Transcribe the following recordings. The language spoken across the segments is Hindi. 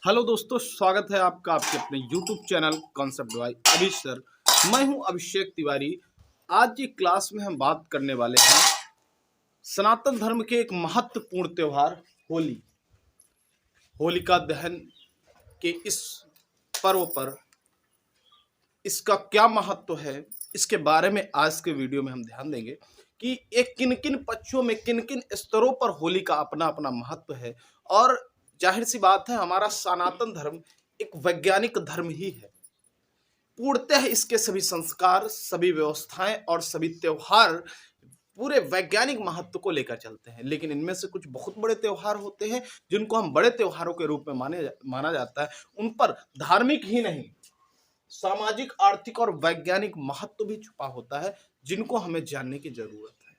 हेलो दोस्तों, स्वागत है आपका आपके अपने YouTube चैनल कॉन्सेप्ट बाय अभिषेक सर। मैं हूं अभिषेक तिवारी। आज की क्लास में हम बात करने वाले हैं सनातन धर्म के एक महत्वपूर्ण त्यौहार होली। होलिका दहन के इस पर्व पर इसका क्या महत्व है, इसके बारे में आज के वीडियो में हम ध्यान देंगे कि एक किन किन पक्षों में किन किन स्तरों पर होली का अपना अपना महत्व है। और जाहिर सी बात है, हमारा सनातन धर्म एक वैज्ञानिक धर्म ही है। पूर्णतः इसके सभी संस्कार, सभी व्यवस्थाएं और सभी त्योहार पूरे वैज्ञानिक महत्व को लेकर चलते हैं। लेकिन इनमें से कुछ बहुत बड़े त्योहार होते हैं जिनको हम बड़े त्योहारों के रूप में माना जाता है। उन पर धार्मिक ही नहीं, सामाजिक, आर्थिक और वैज्ञानिक महत्व भी छुपा होता है, जिनको हमें जानने की जरूरत है।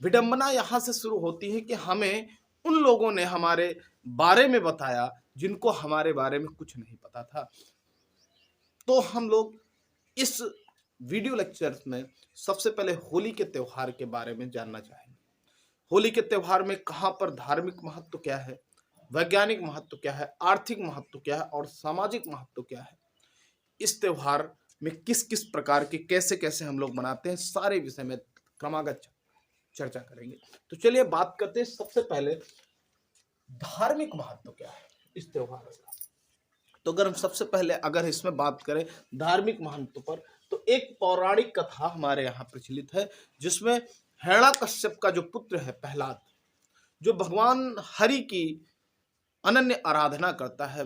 विडंबना यहां से शुरू होती है कि हमें उन लोगों ने हमारे बारे में बताया जिनको हमारे बारे में कुछ नहीं पता था। तो हम लोग इस वीडियो लेक्चर में सबसे पहले होली के त्योहार के बारे में जानना चाहेंगे। होली के त्योहार में कहां पर धार्मिक महत्व क्या है, वैज्ञानिक महत्व क्या है, आर्थिक महत्व क्या है और सामाजिक महत्व क्या है। इस त्योहार में किस किस प्रकार के कैसे कैसे हम लोग मनाते हैं, सारे विषय में क्रमागत चर्चा करेंगे। तो चलिए बात करते हैं। सबसे पहले धार्मिक महत्व क्या है इस त्योहार का। तो अगर हम सबसे पहले इसमें बात करें धार्मिक महत्व पर, तो एक पौराणिक कथा हमारे यहाँ प्रचलित है जिसमें हिरण्यकश्यप का जो पुत्र है प्रहलाद, जो भगवान हरि की अनन्य आराधना करता है,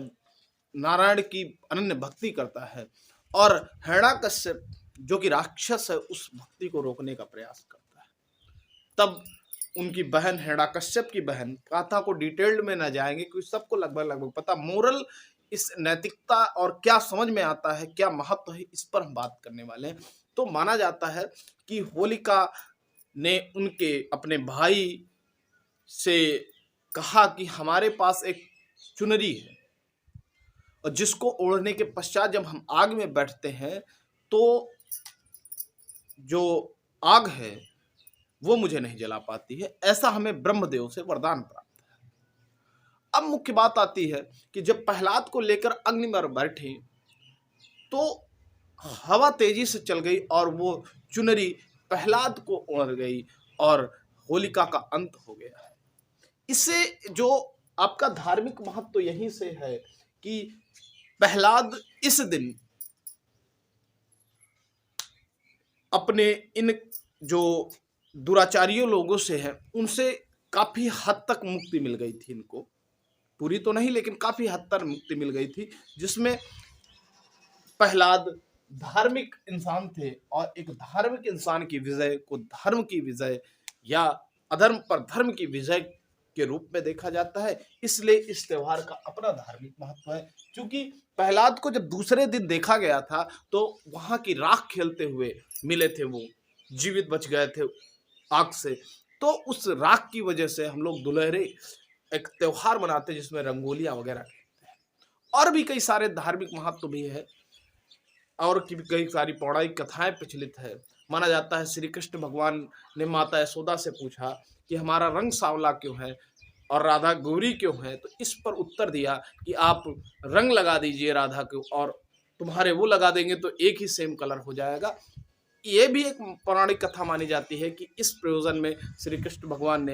नारायण की अनन्य भक्ति करता है, और हिरण्यकश्यप जो कि राक्षस है उस भक्ति को रोकने का प्रयास करता है। तब उनकी बहन, हिरण्यकश्यप की बहन, कथा को डिटेल्ड में न जाएंगे क्योंकि सबको लगभग पता, मोरल इस नैतिकता और क्या समझ में आता है, क्या महत्व है, इस पर हम बात करने वाले हैं। तो माना जाता है कि होलिका ने उनके अपने भाई से कहा कि हमारे पास एक चुनरी है और जिसको ओढ़ने के पश्चात जब हम आग में बैठते हैं तो जो आग है वो मुझे नहीं जला पाती है। ऐसा हमें ब्रह्मदेव से वरदान प्राप्त है। अब मुख्य बात आती है कि जब प्रहलाद को लेकर अग्नि में बैठे तो हवा तेजी से चल गई और वो चुनरी प्रहलाद को ओढ़ गई और होलिका का अंत हो गया है। इससे जो आपका धार्मिक महत्व तो यहीं से है कि प्रहलाद इस दिन अपने इन जो दुराचारियों लोगों से हैं उनसे काफी हद तक मुक्ति मिल गई थी। इनको पूरी तो नहीं लेकिन काफी हद तक मुक्ति मिल गई थी, जिसमें प्रहलाद धार्मिक इंसान थे और एक धार्मिक इंसान की विजय को धर्म की विजय या अधर्म पर धर्म की विजय के रूप में देखा जाता है। इसलिए इस त्योहार का अपना धार्मिक महत्व है। क्योंकि प्रहलाद को जब दूसरे दिन देखा गया था तो वहां की राख खेलते हुए मिले थे, वो जीवित बच गए थे आग से। तो उस राख की वजह से हम लोग दुलहरे एक त्योहार मनाते हैं जिसमें रंगोलियां वगैरह खेलते हैं। और भी कई सारे धार्मिक महत्व भी है और की कई सारी पौराणिक कथाएं प्रचलित है। माना जाता है श्री कृष्ण भगवान ने माता यशोदा से पूछा कि हमारा रंग सांवला क्यों है और राधा गोरी क्यों है। तो इस पर उत्तर दिया कि आप रंग लगा दीजिए राधा को और तुम्हारे वो लगा देंगे तो एक ही सेम कलर हो जाएगा। ये भी एक पौराणिक कथा मानी जाती है कि इस प्रयोजन में श्री कृष्ण भगवान ने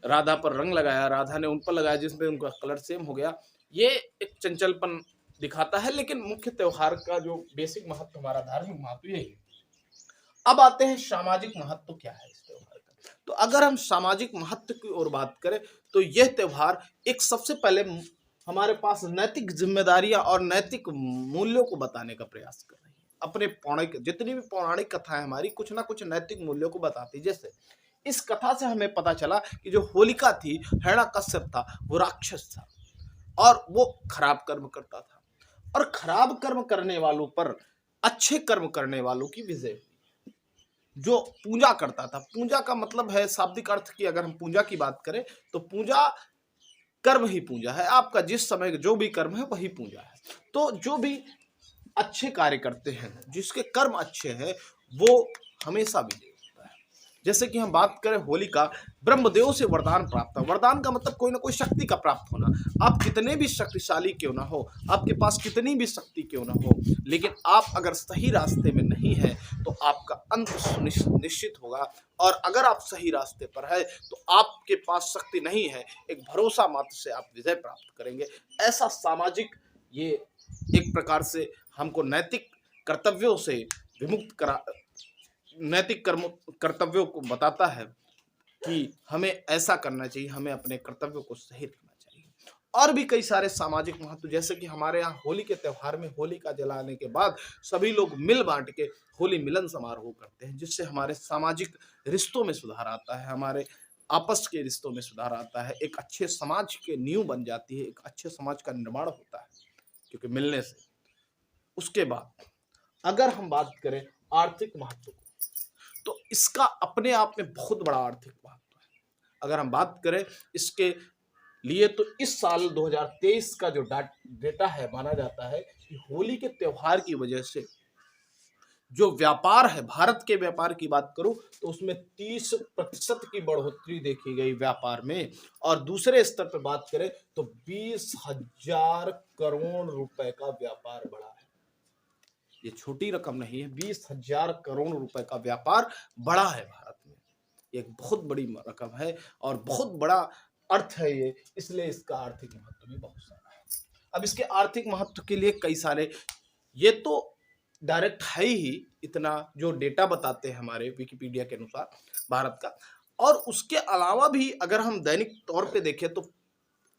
राधा पर रंग लगाया, राधा ने उन पर लगाया, जिसमें उनका कलर सेम हो गया। ये एक चंचलपन दिखाता है, लेकिन मुख्य त्योहार का जो बेसिक महत्व, हमारा धार्मिक महत्व यही है। अब आते हैं सामाजिक महत्व क्या है इस त्योहार का। तो अगर हम सामाजिक महत्व की ओर बात करें तो यह त्योहार एक सबसे पहले हमारे पास नैतिक जिम्मेदारियां और नैतिक मूल्यों को बताने का प्रयास कर रही है। अपने पौराणिक जितनी भी पौराणिक कथाएं हमारी कुछ ना कुछ नैतिक मूल्यों को बताती। जैसे इस कथा से हमें पता चला कि जो होलिका थी, हिरण्यकश्यप था, वो राक्षस था और वो खराब कर्म करता था और खराब कर्म करने वालों पर अच्छे कर्म करने वालों की विजय हुई। जो पूजा करता था, पूजा का मतलब है शाब्दिक अर्थ की अगर हम पूजा की बात करें तो पूजा कर्म ही पूजा है। आपका जिस समय जो भी कर्म है वही पूजा है। तो जो भी अच्छे कार्य करते हैं, जिसके कर्म अच्छे हैं, वो हमेशा विजय होता है। जैसे कि हम बात करें होली का, ब्रह्मदेव से वरदान प्राप्त है। वरदान का मतलब कोई ना कोई शक्ति का प्राप्त होना। आप कितने भी शक्तिशाली क्यों ना हो, आपके पास कितनी भी शक्ति क्यों ना हो, लेकिन आप अगर सही रास्ते में नहीं है तो आपका अंत निश्चित होगा। और अगर आप सही रास्ते पर है तो आपके पास शक्ति नहीं है, एक भरोसा मात्र से आप विजय प्राप्त करेंगे। ऐसा सामाजिक ये एक प्रकार से हमको नैतिक कर्तव्यों से विमुक्त करा, नैतिक कर्तव्यों को बताता है कि हमें ऐसा करना चाहिए, हमें अपने कर्तव्यों को सही रखना चाहिए। और भी कई सारे सामाजिक महत्व, जैसे कि हमारे यहाँ होली के त्यौहार में होलिका जलाने के बाद सभी लोग मिल बांट के होली मिलन समारोह करते हैं, जिससे हमारे सामाजिक रिश्तों में सुधार आता है, हमारे आपस के रिश्तों में सुधार आता है, एक अच्छे समाज के नींव बन जाती है, एक अच्छे समाज का निर्माण होता है क्योंकि मिलने से। उसके बाद अगर हम बात करें आर्थिक महत्व को, तो इसका अपने आप में बहुत बड़ा आर्थिक महत्व है। अगर हम बात करें इसके लिए तो इस साल 2023 का जो डेटा है, माना जाता है कि होली के त्योहार की वजह से जो व्यापार है, भारत के व्यापार की बात करूं तो उसमें 30% की बढ़ोतरी देखी गई व्यापार में। और दूसरे स्तर पर बात करें तो 20,000 करोड़ रुपए का व्यापार बढ़ा है। ये छोटी रकम नहीं है, 20,000 करोड़ रुपए का व्यापार बढ़ा है भारत में। एक बहुत बड़ी रकम है और बहुत बड़ा अर्थ है ये, इसलिए इसका आर्थिक महत्व भी बहुत सारा है। अब इसके आर्थिक महत्व के लिए कई सारे, ये तो डायरेक्ट है ही इतना जो डेटा बताते हैं हमारे विकिपीडिया के अनुसार भारत का। और उसके अलावा भी अगर हम दैनिक तौर पे देखें तो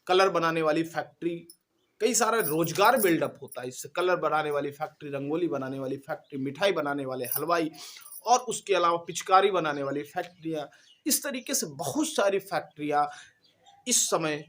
कलर बनाने वाली फैक्ट्री, कई सारा रोजगार बिल्डअप होता है इससे। कलर बनाने वाली फैक्ट्री, रंगोली बनाने वाली फैक्ट्री, मिठाई बनाने वाले हलवाई, और उसके अलावा पिचकारी बनाने वाली फैक्ट्रियां, इस तरीके से बहुत सारी फैक्ट्रियां इस समय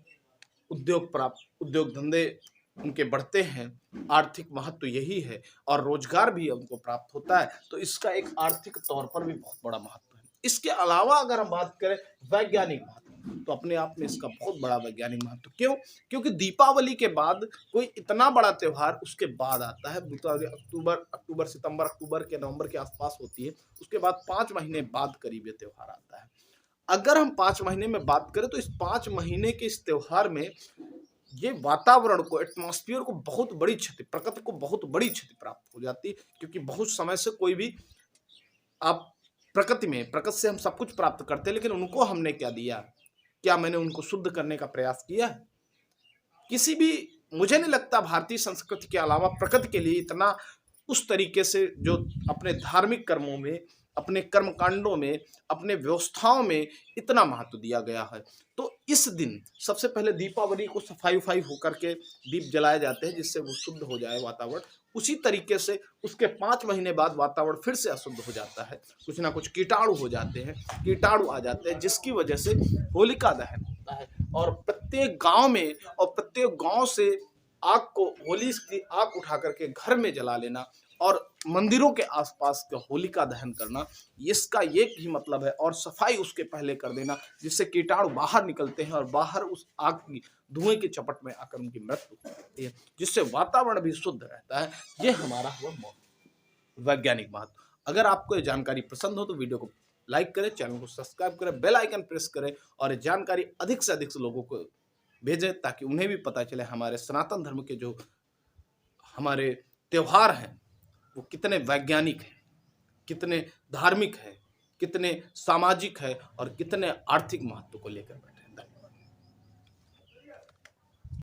उद्योग धंधे उनके बढ़ते हैं। आर्थिक महत्व यही है और रोजगार भी उनको प्राप्त होता है, तो इसका एक आर्थिक तौर पर भी बहुत बड़ा महत्व है। इसके अलावा अगर हम बात करें वैज्ञानिक महत्व, तो अपने आप में इसका बहुत बड़ा वैज्ञानिक महत्व। क्यों? क्योंकि दीपावली के बाद कोई इतना बड़ा त्योहार उसके बाद आता है। अक्टूबर सितंबर, अक्टूबर के नवंबर के आसपास होती है, उसके बाद 5 महीने बाद करीब ये त्योहार आता है। अगर हम 5 महीने में बात करें तो इस 5 महीने के इस त्योहार में ये वातावरण को, एटमॉस्फेयर को बहुत बड़ी क्षति, प्रकृति को बहुत बड़ी क्षति प्राप्त हो जाती है। क्योंकि बहुत समय से कोई भी, आप प्रकृति से हम सब कुछ प्राप्त करते हैं, लेकिन उनको हमने क्या दिया? क्या मैंने उनको शुद्ध करने का प्रयास किया है? किसी भी, मुझे नहीं लगता भारतीय संस्कृति के अलावा प्रकृति के लिए इतना उस तरीके से जो अपने धार्मिक कर्मों में, अपने कर्मकांडों में, अपने व्यवस्थाओं में इतना महत्व दिया गया है। तो इस दिन सबसे पहले दीपावली को सफाई होकर के दीप जलाए जाते हैं, जिससे वो शुद्ध हो जाए वातावरण। उसी तरीके से उसके 5 महीने बाद वातावरण फिर से अशुद्ध हो जाता है, कुछ ना कुछ कीटाणु हो जाते हैं, कीटाणु आ जाते हैं, जिसकी वजह से होलिका दहन होता है। और प्रत्येक गांव में, और प्रत्येक गांव से आग को, होली की आग उठा करके घर में जला लेना और मंदिरों के आसपास का होलिका दहन करना, इसका एक ही मतलब है। और सफाई उसके पहले कर देना, जिससे कीटाणु बाहर निकलते हैं और बाहर उस आग की धुएं की चपट में आकर उनकी मृत्यु हो जाती है, जिससे वातावरण भी शुद्ध रहता है। ये हमारा हुआ वैज्ञानिक महत्व। अगर आपको ये जानकारी पसंद हो तो वीडियो को लाइक करें, चैनल को सब्सक्राइब करें, बेल आइकन प्रेस करें और ये जानकारी अधिक से अधिक लोगों को भेजें, ताकि उन्हें भी पता चले हमारे सनातन धर्म के जो हमारे त्योहार हैं वो कितने वैज्ञानिक हैं, कितने धार्मिक है, कितने सामाजिक है और कितने आर्थिक महत्व को लेकर बैठे।